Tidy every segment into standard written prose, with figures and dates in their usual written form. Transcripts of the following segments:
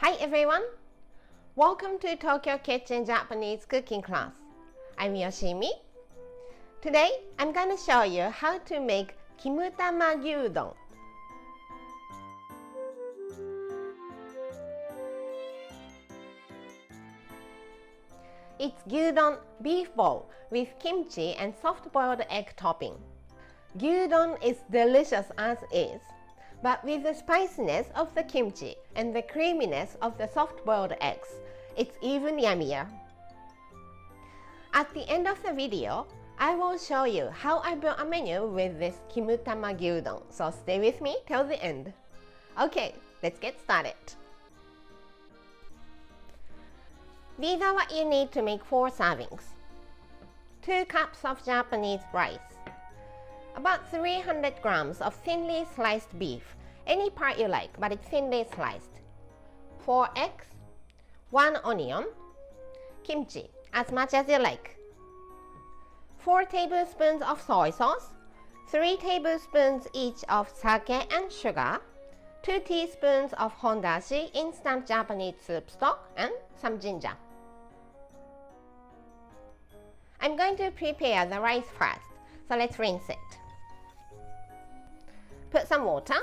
Hi everyone! Welcome to Tokyo Kitchen Japanese cooking class. I'm Yoshimi. Today I'm going to show you how to make Kimutama Gyudon. It's Gyudon beef bowl with kimchi and soft-boiled egg topping. Gyudon is delicious as is, but with the spiciness of the kimchi and the creaminess of the soft-boiled eggs, it's even yummier. At the end of the video, I will show you how I built a menu with this Kimutama Gyudon, so stay with me till the end. Okay, let's get started. These are what you need to make 4 servings. 2 cups of Japanese rice, about 300 grams of thinly sliced beef, any part you like, but it's thinly sliced. 4 eggs, 1 onion, kimchi, as much as you like. 4 tablespoons of soy sauce, 3 tablespoons each of sake and sugar, 2 teaspoons of hondashi instant Japanese soup stock, and some ginger. I'm going to prepare the rice first, so let's rinse it. Put some water.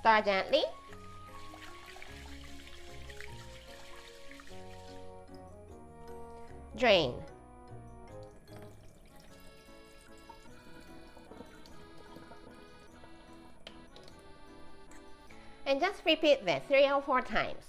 Stir gently. Drain. And just repeat this 3 or 4 times.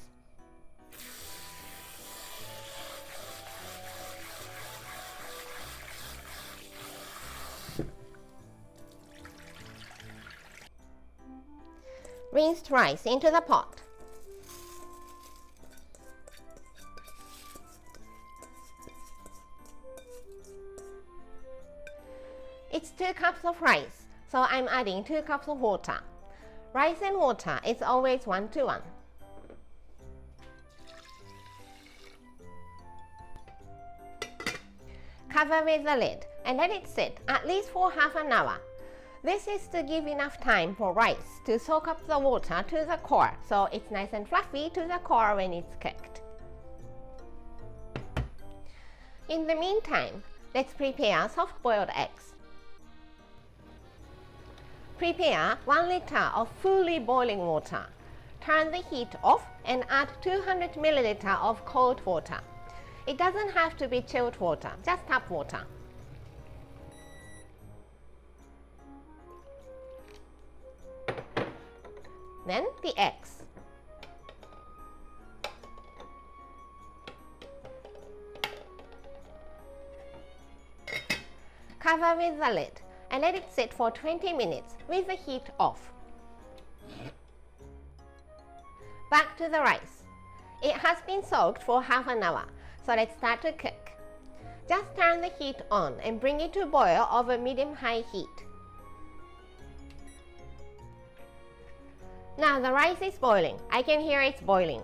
Rinsed rice into the pot. It's 2 cups of rice, so I'm adding 2 cups of water. Rice and water is always 1 to 1. Cover with the lid and let it sit at least for half an hour. This is to give enough time for rice to soak up the water to the core, so it's nice and fluffy to the core when it's cooked. In the meantime, let's prepare soft-boiled eggs. Prepare 1 liter of fully boiling water. Turn the heat off and add 200 milliliter of cold water. It doesn't have to be chilled water, just tap water. Then the eggs. Cover with the lid and let it sit for 20 minutes with the heat off. Back to the rice. It has been soaked for half an hour, so let's start to cook. Just turn the heat on and bring it to boil over medium-high heat. Now the rice is boiling. I can hear it's boiling.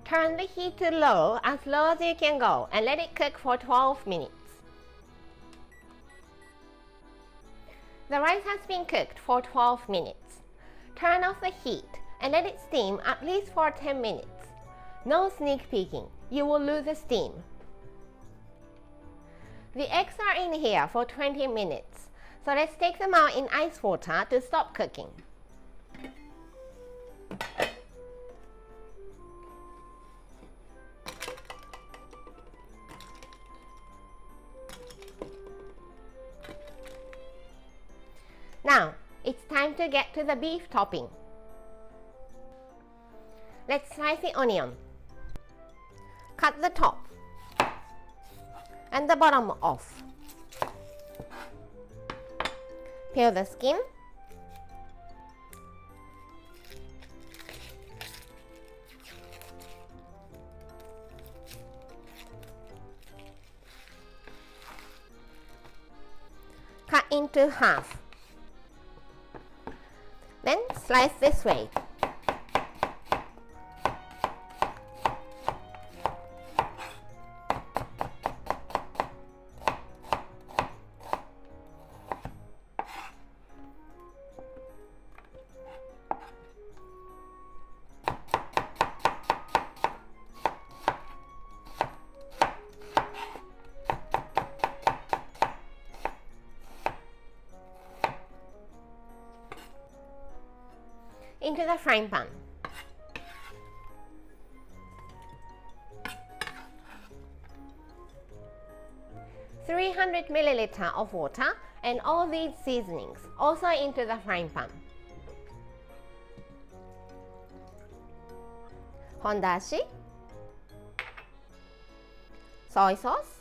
Turn the heat to low as you can go and let it cook for 12 minutes. The rice has been cooked for 12 minutes. Turn off the heat and let it steam at least for 10 minutes. No sneak peeking, you will lose the steam. The eggs are in here for 20 minutes, so let's take them out in ice water to stop cooking. Now, it's time to get to the beef topping. Let's slice the onion. Cut the top and the bottom off. Peel the skin. Cut into half. Then slice this way. into the frying pan. $300 ml of water and all these seasonings also into the frying pan. Hondashi, soy sauce,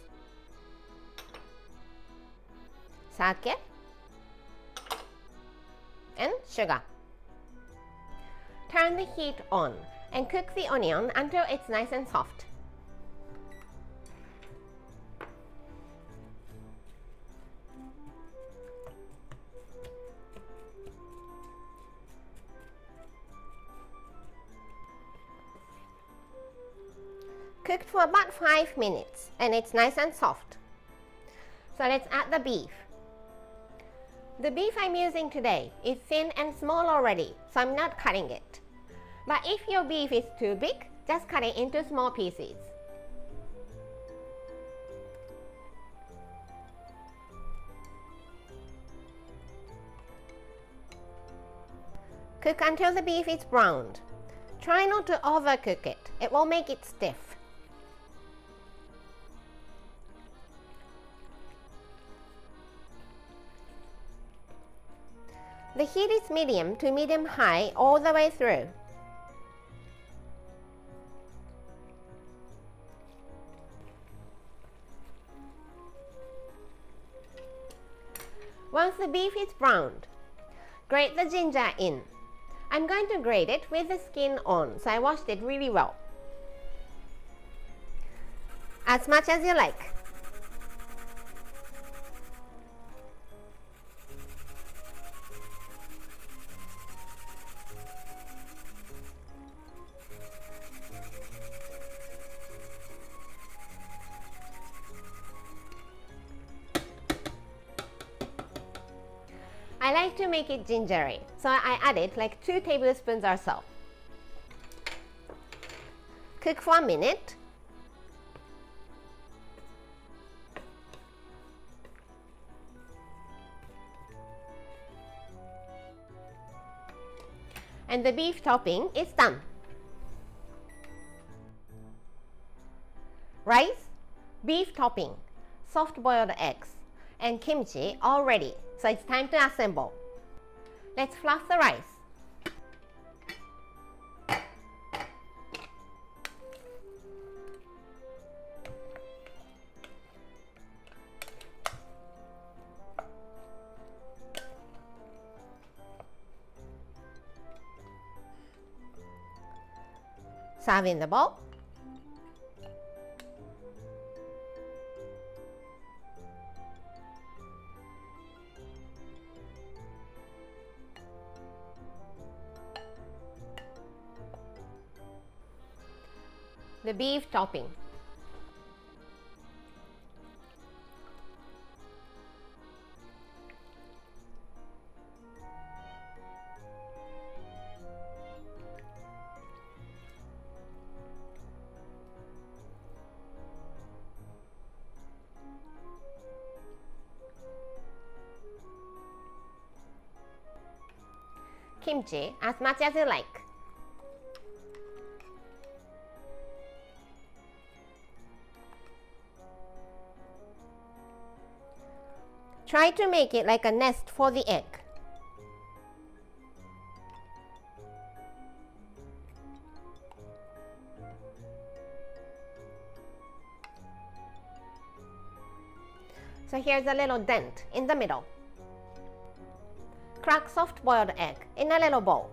sake, and sugar. Turn the heat on and cook the onion until it's nice and soft. Cooked for about 5 minutes and it's nice and soft. So let's add the beef. The beef I'm using today is thin and small already, so I'm not cutting it. But if your beef is too big, just cut it into small pieces. Cook until the beef is browned. Try not to overcook it, it will make it stiff. The heat is medium to medium high all the way through. Once the beef is browned, grate the ginger in. I'm going to grate it with the skin on, so I washed it really well. As much as you like. I like to make it gingery, so I added like 2 tablespoons or so. Cook for a minute. And the beef topping is done. Rice, beef topping, soft-boiled eggs, and kimchi all ready, so it's time to assemble. Let's fluff the rice. Serve in the bowl. The beef topping. Kimchi as much as you like. Try to make it like a nest for the egg. So here's a little dent in the middle. Crack soft-boiled egg in a little bowl.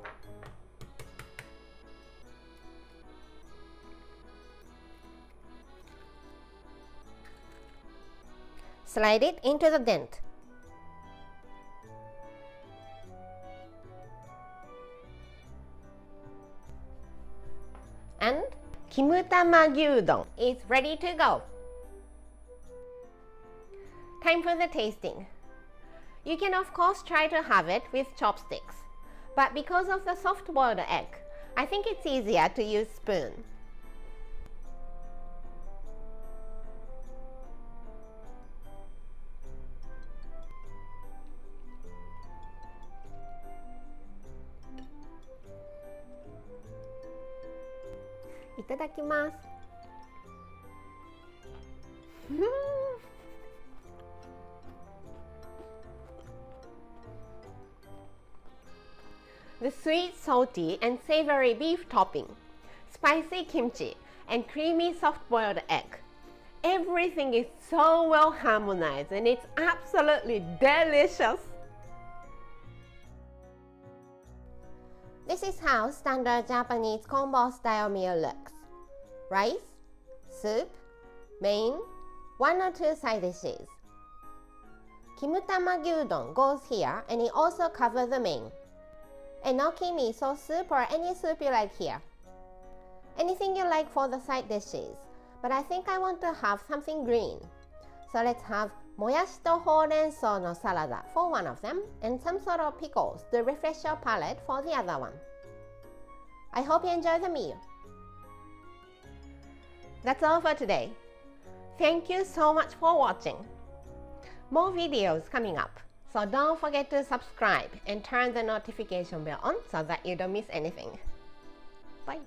Slide it into the dent. And Kimutama Gyudon is ready to go. Time for the tasting. You can of course try to have it with chopsticks, but because of the soft-boiled egg, I think it's easier to use spoon. いただきます。The sweet, salty, and savory beef topping, spicy kimchi, and creamy soft-boiled egg. Everything is so well harmonized and it's absolutely delicious. This is how standard Japanese combo style meal looks. Rice, soup, main, 1 or 2 side dishes. Kimutama Gyudon goes here and it also covers the main. Enoki miso soup or any soup you like here. Anything you like for the side dishes, but I think I want to have something green. So let's have moyashi to hourensou no salad for one of them and some sort of pickles to refresh your palate for the other one. I hope you enjoy the meal. That's all for today. Thank you so much for watching. More videos coming up, so don't forget to subscribe and turn the notification bell on so that you don't miss anything. Bye.